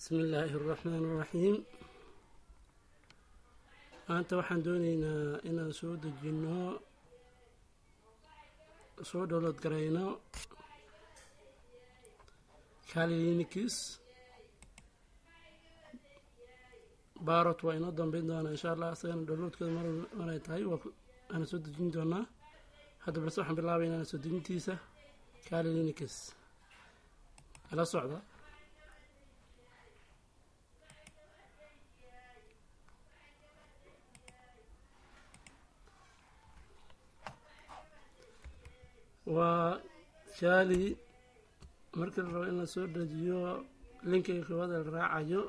بسم الله الرحمن الرحيم. maanta waxaan doonaynaa inaan soo dejino soo download garayno Kali Linux Barot waa inoo dambeyn doona insha Allah asagana downloadkeeda maray tahay waan soo dejin doonaa. hadda balse waxaan bilaabaynaa soo dejintiisa Kali Linux ala socda. وكالي marka la rabo in la soo dejiyo linkiga koowaad la raacayo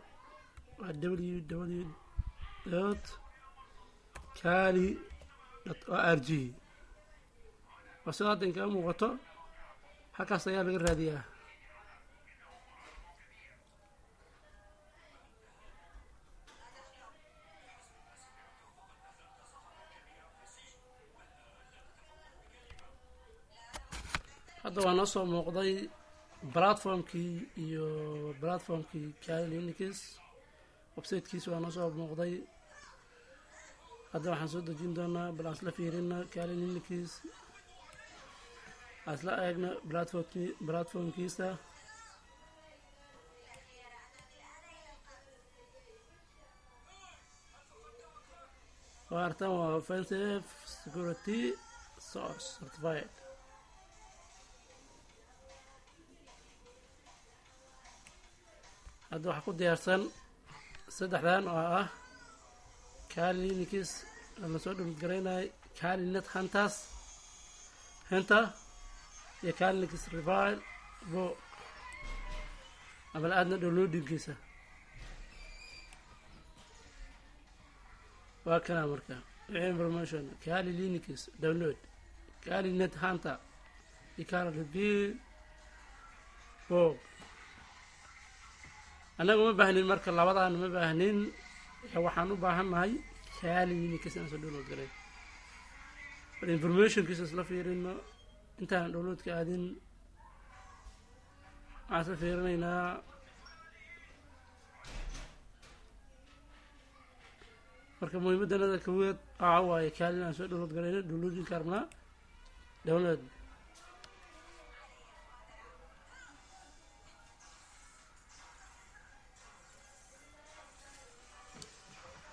waa www.kali.org wasaadan ka muuqato halkaas ayaa laga raadiyaa. hadda waa noo soo muuqday platformkii Kali Linux websitekiisa waa noo soo muuqday. hadda waxaan soo dejin doonaa bal aan isla fiirino Kali Linux asla eegno platformkiisa. waartan waa offensive security source certified. hadda waxaa ku diyaarsan saddexdan oo ah Kali Linux la soo download garaynay Kali Net Hunter iyo Kali Linux Revival abal aadna downloadingiisa waa kana marka information Kali Linux download Kali Net Hunter iyo Kali Revival anaga ma baahnin marka labadaan ma baahnin waxaan u baahanahay Kali Linux inaan soo download garay. information kiisa isla fiirino intaan download ka aadin aan isla fiirinaynaa. marka muhiimadana koowaad waaye Kali inaan soo download garayno downloading karna download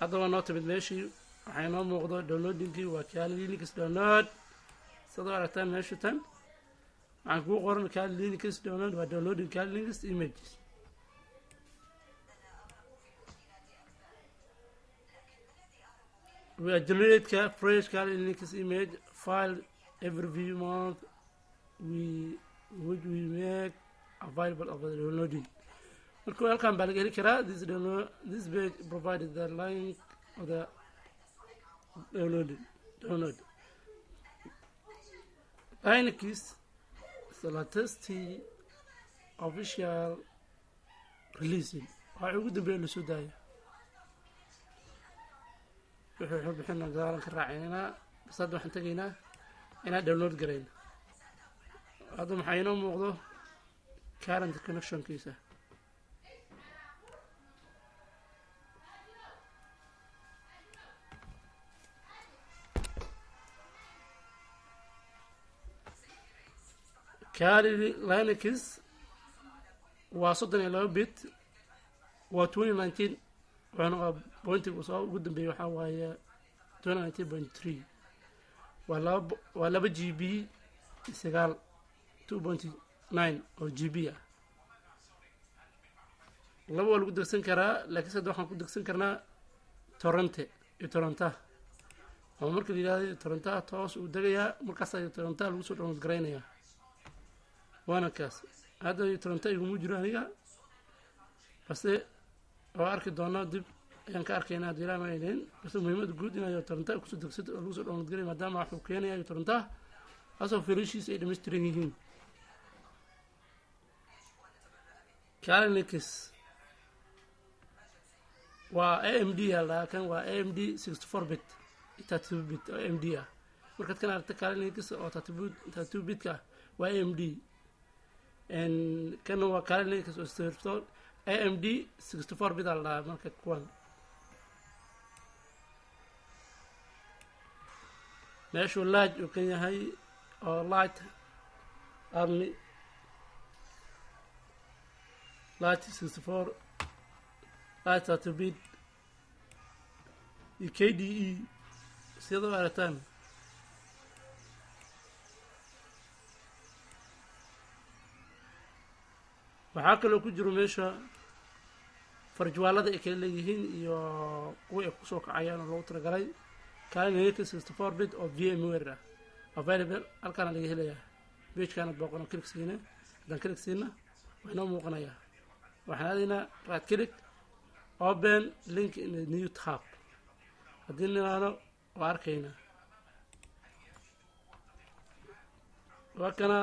hadda waa noo timid meeshii waxay noo muuqdo downloadingkii waa Kali Linux download. sidoo aragtaan meesha tan waxaan kuu qoran Kali Linux download waa downloading Kali Linux images. we generate fresh Kali Linux image file every few months which we make available of the downloading. marka halkan baa laga heli karaa this page provided the link of the download Linux the latest official releasing waxay ugu dambeeyay la soo daayay wuxuu bixinaa gaalan ka raacinayna bas hadda waxaan tagaynaa inaan download garayno. hadda maxay inoo muuqdo current connection kiisa Kali Linux waa 32 bit waa 2019 waxaana pointiga soo ugu dambeeyay waxa waaye 2019.3 waa 2 GB 2.9 oo GB ah. laba waa lagu degsan karaa laakiin saddex waxaan ku degsan karnaa torrent oo marka la yiraahdo torrent toos u degayaa markaas ay torrent lagu soo download garaynayaa وانا كاس هذا يترنتي مجرى aniga base oo arki doona dib ayaan ka arkaynaa dilaama ineen base muhiimad guud inay torrent ku soo degsado lagu soo download garay maadaama wax uu keenayo torrent asoo firishiis ay dhameystiran yihiin. Kali Linux waa AMD laakiin waa AMD 64 bit 32 bit AMD markaad kana aragto Kali Linux oo 32 bit ka waa AMD كانوا Kali Linux oo AMD 64 bit la marka kuwan meeshu laaj uu kan yahay oo light army light 64 light 32 bit KDE sidoo aragtaan waxaa kaloo ku jiro meesha farjwaalada ay kala leeyihiin iyo kuwa ay kusoo kacayaan oo loogu talagalay kaalin 64 bit oo VMware ah available halkaan laga helayaa page-kana booqano click siina haddaan click siina waa inoo muuqanaya waxaan aadaynaa right click open link in a new tab haddii ninaano waa arkaynaa waa kana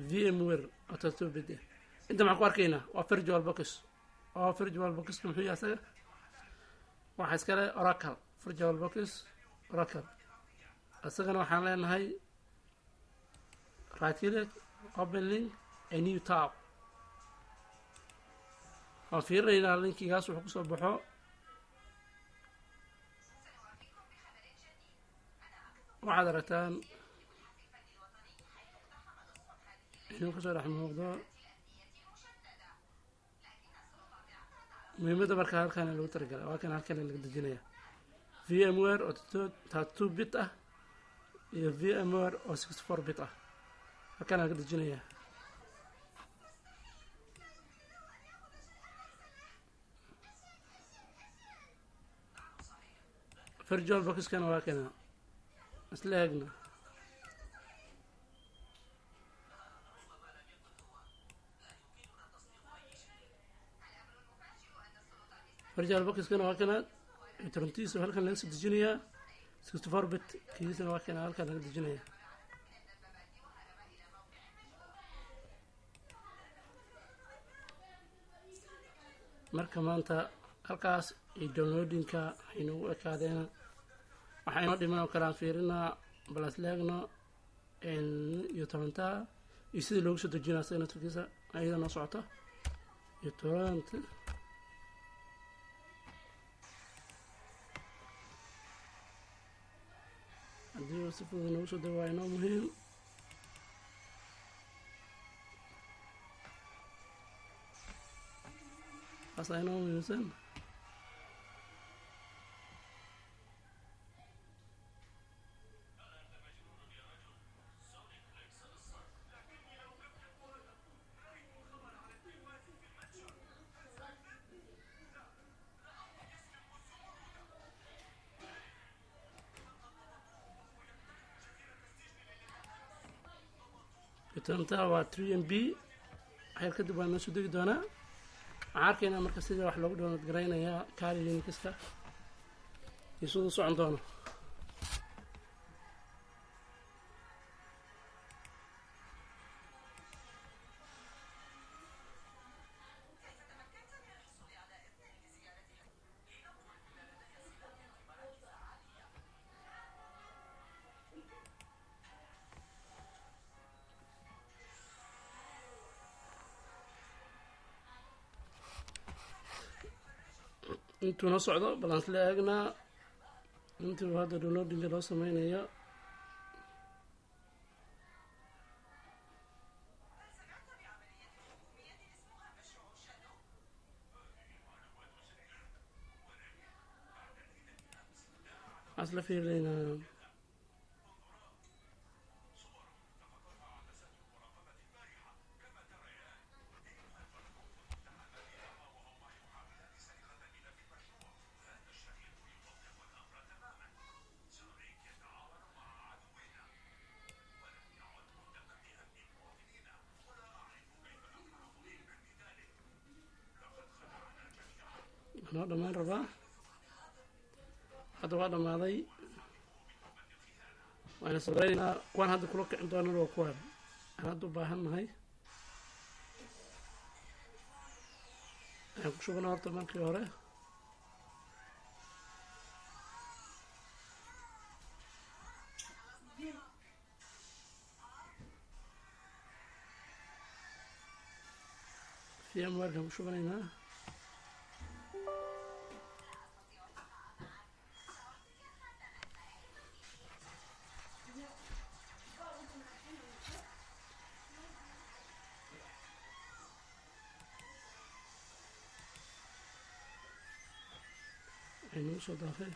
VMware oo 32 bit inta maxaan ku arkaynaa waa virtual box oo virtual box muxuu yahay asaga waxa iskale Oracle virtual box Oracle asagana waxaan leenahay right click open link a new tab waan fiirinaynaa linkigaas wuxuu kusoo baxo waxaad aragtaan inuu kasoo dhex muuqdo muhiimadda marka halkaan lagu talagalay waa kan halkaan laga dejinaya VMware oo 32 bit ah iyo VMware oo 64 bit ah halkaan laga dejinaya virtual box kana waa kana isla eegna virtual box kana waa kana torrentiisa halkan laga soo dejinayaa 64 bit kiisana waa kana halkan laga dejinaya marka maanta halkaas ay downloadingka inuu ekaadeen waxa inoo dhiman karaan fiirinaa balas leegno iyo toronta iyo sidii loogu soo dejinaa sayna turkiisa ayada noo socota iyo toronto haddii si fudud noogu soo dawaa inoo muhiim asaa inoo muhiimsan toronto waa 3MB waxyar kadib waa noo soo degi doonaa waxaan arkaynaa marka sida wax loogu download garaynayaa Kali Linux-ka iyo siduu socon doono intuu noo socdo balans la eegnaa intuu hadda downloadinga loo sameynayo asla fiirinaa noo dhammaan rabaa hadda waa dhammaaday waana sabraynaynaa kuwaan hadda kula kicin doonana waa kuwaan aan hadda u baahan nahay waxaan ku shubana horta markii hore VMware-kan ku shubanaynaa aynu usoo daafay